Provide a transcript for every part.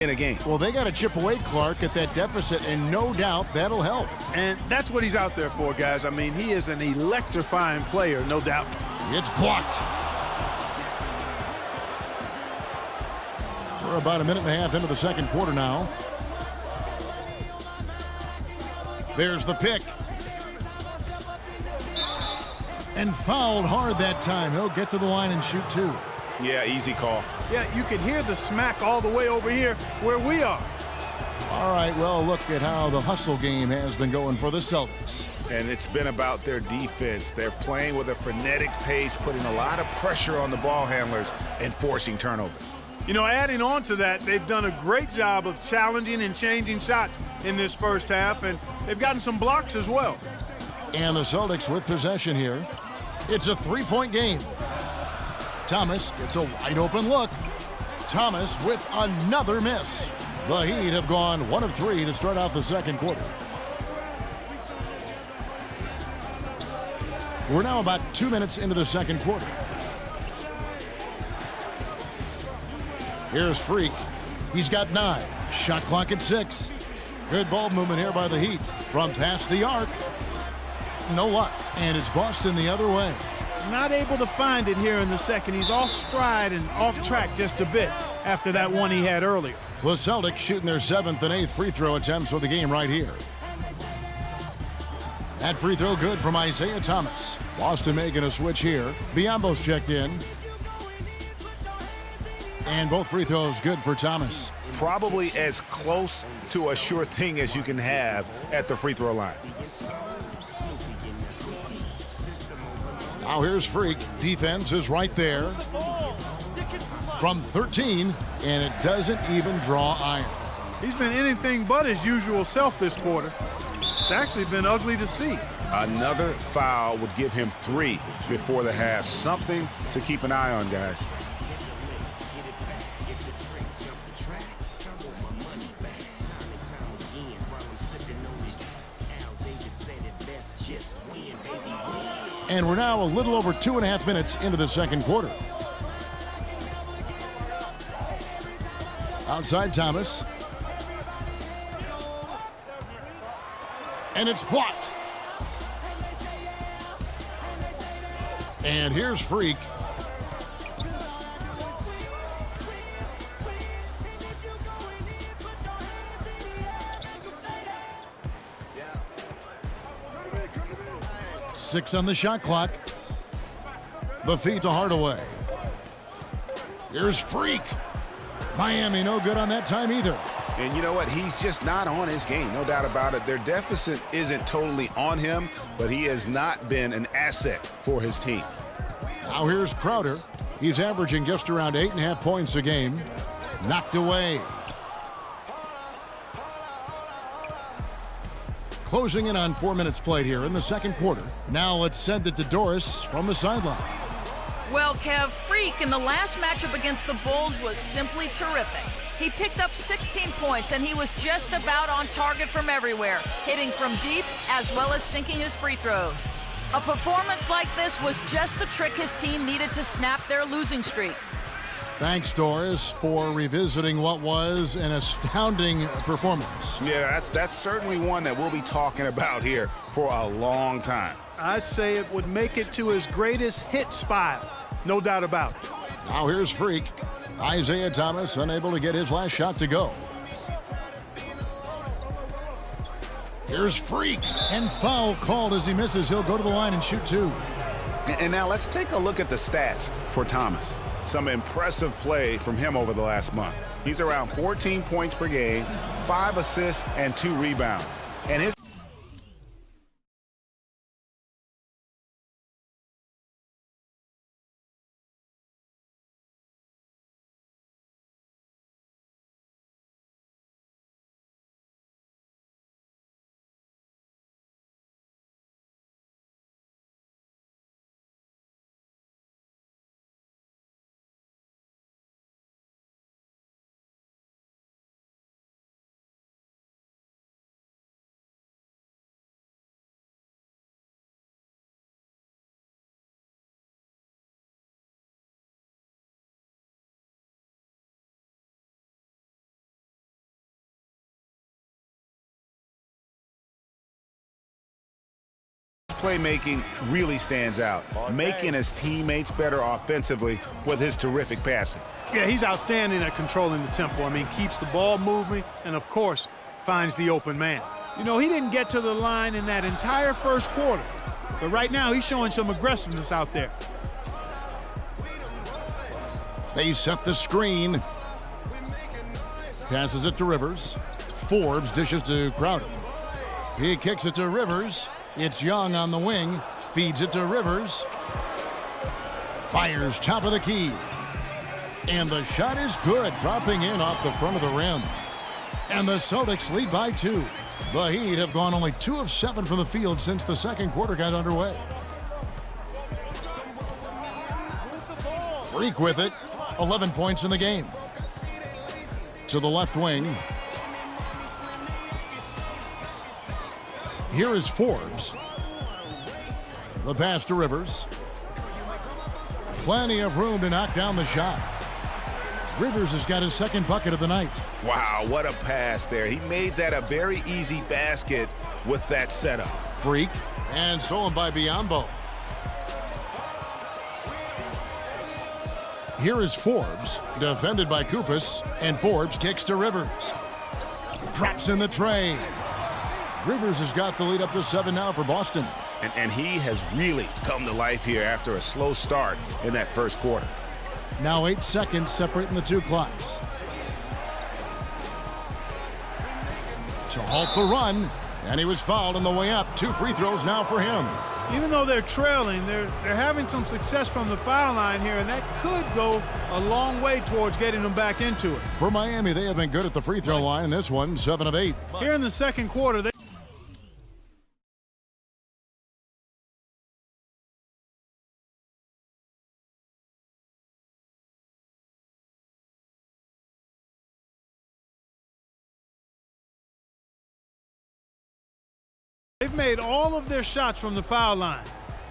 in a game. Well, they got to chip away, Clark, at that deficit, and no doubt that'll help. And that's what he's out there for, guys. I mean, he is an electrifying player, no doubt. It's blocked. We're about a minute and a half into the second quarter now. There's the pick. And fouled hard that time. He'll get to the line and shoot two. Yeah, easy call. Yeah, you can hear the smack all the way over here where we are. All right, well, look at how the hustle game has been going for the Celtics. And it's been about their defense. They're playing with a frenetic pace, putting a lot of pressure on the ball handlers and forcing turnovers. You know, adding on to that, they've done a great job of challenging and changing shots in this first half, and they've gotten some blocks as well. And the Celtics with possession here. It's a three-point game. Thomas gets a wide-open look. Thomas with another miss. The Heat have gone 1 of 3 to start out the second quarter. We're now about 2 minutes into the second quarter. Here's Freak. He's got 9. Shot clock at 6. Good ball movement here by the Heat. From past the arc. No luck. And it's Boston the other way. Not able to find it here in the second. He's off stride and off track just a bit after that one he had earlier. The Celtics shooting their 7th and 8th free throw attempts for the game right here. That free throw good from Isaiah Thomas. Boston making a switch here. Biombo's checked in. And both free throws good for Thomas. Probably as close to a sure thing as you can have at the free throw line. Now here's Freak. Defense is right there. From 13, and it doesn't even draw iron. He's been anything but his usual self this quarter. It's actually been ugly to see. Another foul would give him 3 before the half. Something to keep an eye on, guys. And we're now a little over 2.5 minutes into the second quarter. Outside Thomas. And it's blocked. And here's Freak. Six on the shot clock. The feed to Hardaway. Here's Freak. Miami no good on that time either. And you know what? He's just not on his game, no doubt about it. Their deficit isn't totally on him, but he has not been an asset for his team. Now here's Crowder. He's averaging just around 8.5 points a game. Knocked away. Closing in on 4 minutes played here in the second quarter. Now let's send it to Doris from the sideline. Well, Kev, Freak in the last matchup against the Bulls was simply terrific. He picked up 16 points, and he was just about on target from everywhere, hitting from deep as well as sinking his free throws. A performance like this was just the trick his team needed to snap their losing streak. Thanks, Doris, for revisiting what was an astounding performance. Yeah, that's certainly one that we'll be talking about here for a long time. I say it would make it to his greatest hits file. No doubt about it. Now here's Freak. Isaiah Thomas unable to get his last shot to go. Here's Freak. And foul called as he misses. He'll go to the line and shoot 2. And now let's take a look at the stats for Thomas. Some impressive play from him over the last month. He's around 14 points per game, 5 assists, and 2 rebounds. And his playmaking really stands out, making his teammates better offensively with his terrific passing. Yeah, he's outstanding at controlling the tempo. I mean, keeps the ball moving and, of course, finds the open man. You know, he didn't get to the line in that entire first quarter, but right now he's showing some aggressiveness out there. They set the screen. Passes it to Rivers. Forbes dishes to Crowder. He kicks it to Rivers. It's Young on the wing. Feeds it to Rivers. Fires top of the key. And the shot is good, dropping in off the front of the rim. And the Celtics lead by 2. The Heat have gone only 2 of 7 from the field since the second quarter got underway. Freak with it. 11 points in the game. To the left wing. Here is Forbes. The pass to Rivers. Plenty of room to knock down the shot. Rivers has got his second bucket of the night. Wow, what a pass there. He made that a very easy basket with that setup. Freak, and stolen by Biyombo. Here is Forbes, defended by Koufos, and Forbes kicks to Rivers. Drops in the tray. Rivers has got the lead up to 7 now for Boston. And he has really come to life here after a slow start in that first quarter. Now 8 seconds separating the 2 clocks. To halt the run, and he was fouled on the way up. 2 free throws now for him. Even though they're trailing, they're having some success from the foul line here, and that could go a long way towards getting them back into it. For Miami, they have been good at the free throw line. This one, 7 of 8. Here in the second quarter, they've made all of their shots from the foul line,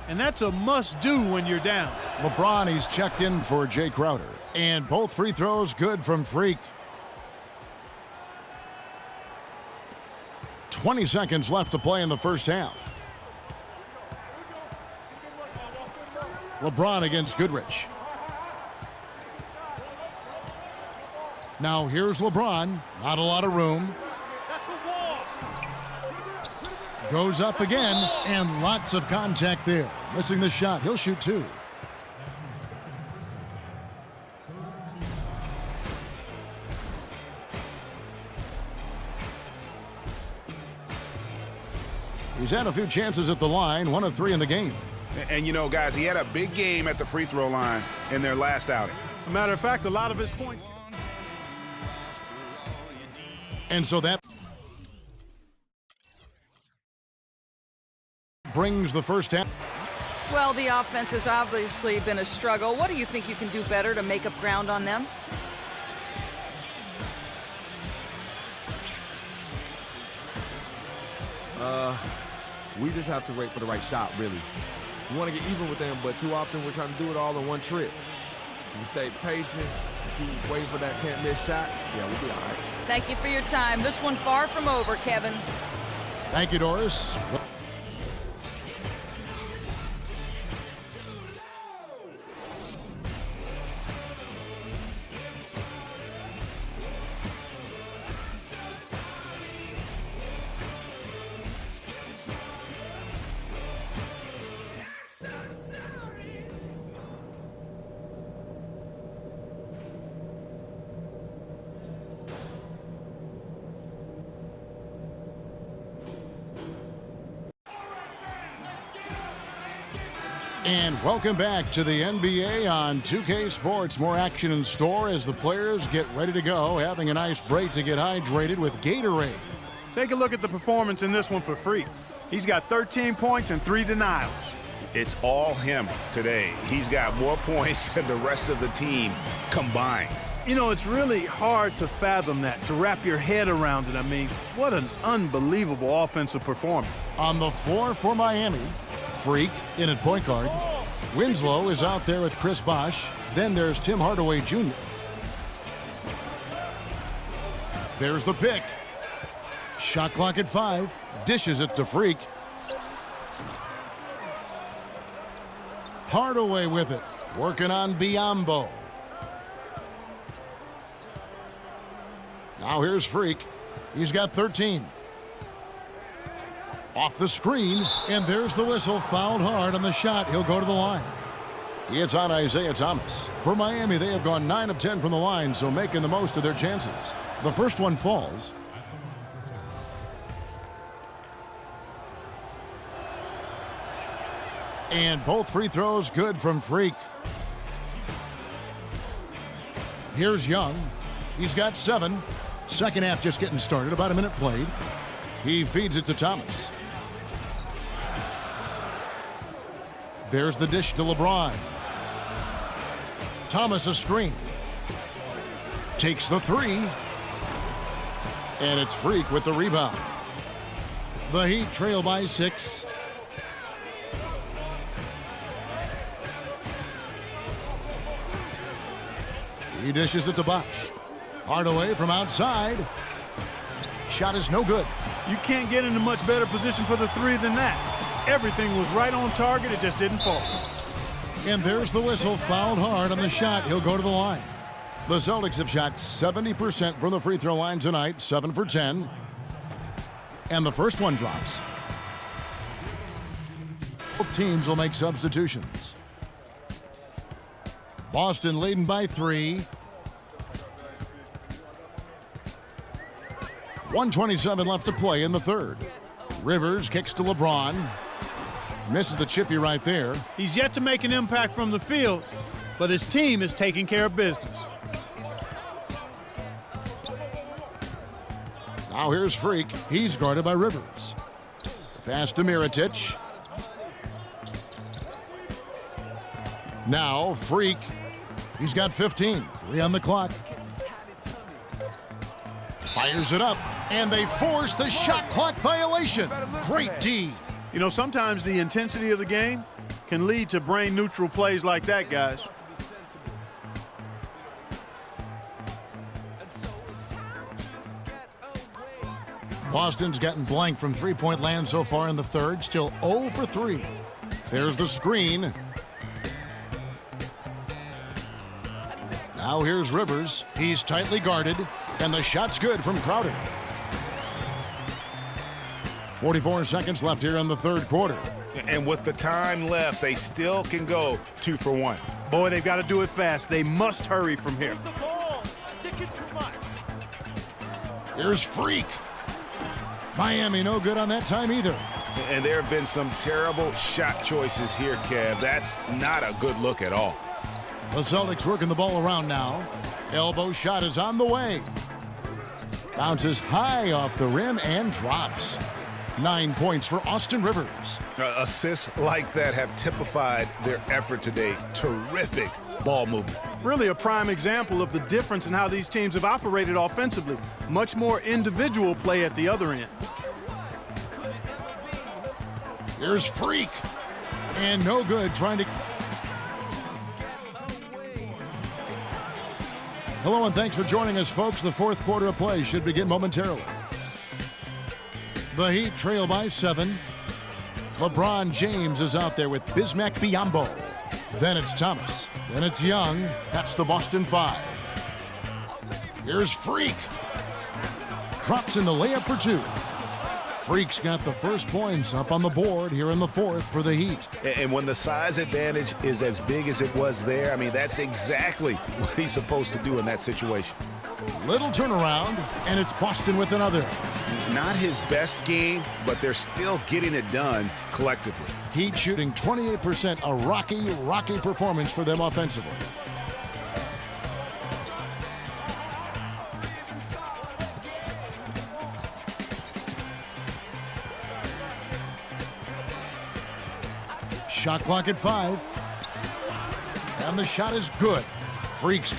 and that's a must-do when you're down. LeBron, he's checked in for Jay Crowder, and both free throws good from Freak. 20 seconds left to play in the first half. LeBron against Goodrich. Now here's LeBron, not a lot of room. Goes up again, and lots of contact there. Missing the shot. He'll shoot 2. He's had a few chances at the line, 1 of 3 in the game. And you know, guys, he had a big game at the free throw line in their last outing. As a matter of fact, a lot of his points. And so that brings the first half. Well, the offense has obviously been a struggle. What do you think you can do better to make up ground on them? We just have to wait for the right shot, really. We want to get even with them, but too often we're trying to do it all in one trip. If you stay patient, keep waiting for that can't-miss shot, yeah, we'll be all right. Thank you for your time. This one far from over, Kevin. Thank you, Doris. And welcome back to the NBA on 2K Sports. More action in store as the players get ready to go, having a nice break to get hydrated with Gatorade. Take a look at the performance in this one for Freak. He's got 13 points and 3 denials. It's all him today. He's got more points than the rest of the team combined. You know, it's really hard to fathom that, to wrap your head around it. I mean, what an unbelievable offensive performance. On the floor for Miami, Freak in at point guard. Winslow is out there with Chris Bosh. Then there's Tim Hardaway Jr. There's the pick. Shot clock at 5. Dishes it to Freak. Hardaway with it. Working on Biyombo. Now here's Freak. He's got 13. Off the screen, and there's the whistle. Fouled hard on the shot. He'll go to the line. It's on Isaiah Thomas. For Miami, they have gone 9 of 10 from the line, so making the most of their chances. The first one falls. And both free throws good from Freak. Here's Young. He's got 7. Second half just getting started. About a minute played. He feeds it to Thomas. There's the dish to LeBron. Thomas a screen. Takes the 3. And it's Freak with the rebound. The Heat trail by 6. He dishes it to Bosch. Hardaway from outside. Shot is no good. You can't get in a much better position for the 3 than that. Everything was right on target. It just didn't fall. And there's the whistle. Fouled hard on the shot. He'll go to the line. The Celtics have shot 70% from the free throw line tonight. 7 for 10. And the first one drops. Both teams will make substitutions. Boston leading by 3. 1:27 left to play in the third. Rivers kicks to LeBron. Misses the chippy right there. He's yet to make an impact from the field, but his team is taking care of business. Now here's Freak. He's guarded by Rivers. Pass to Mirotic. Now Freak. He's got 15. 3 on the clock. Fires it up, and they force the shot clock violation. Great D. You know, sometimes the intensity of the game can lead to brain-neutral plays like that, guys. Boston's gotten blank from three-point land so far in the third. Still 0 for 3. There's the screen. Now here's Rivers. He's tightly guarded, and the shot's good from Crowder. 44 seconds left here in the third quarter. And with the time left, they still can go 2 for 1. Boy, they've got to do it fast. They must hurry from here. Here's Freak. Miami no good on that time either. And there have been some terrible shot choices here, Kev. That's not a good look at all. The Celtics working the ball around now. Elbow shot is on the way. Bounces high off the rim and drops. 9 points for Austin Rivers. Assists like that have typified their effort today. Terrific ball movement. Really a prime example of the difference in how these teams have operated offensively. Much more individual play at the other end. Here's Freak. And no good trying to... Hello and thanks for joining us, folks. The fourth quarter of play should begin momentarily. The Heat trail by 7. LeBron James is out there with Bismack Biyombo. Then it's Thomas. Then it's Young. That's the Boston 5. Here's Freak. Drops in the layup for 2. Freak's got the first points up on the board here in the fourth for the Heat. And when the size advantage is as big as it was there, I mean, that's exactly what he's supposed to do in that situation. Little turnaround, and it's Boston with another. Not his best game, but they're still getting it done collectively. Heat shooting 28%, a rocky performance for them offensively. Shot clock at 5. And the shot is good. Freaks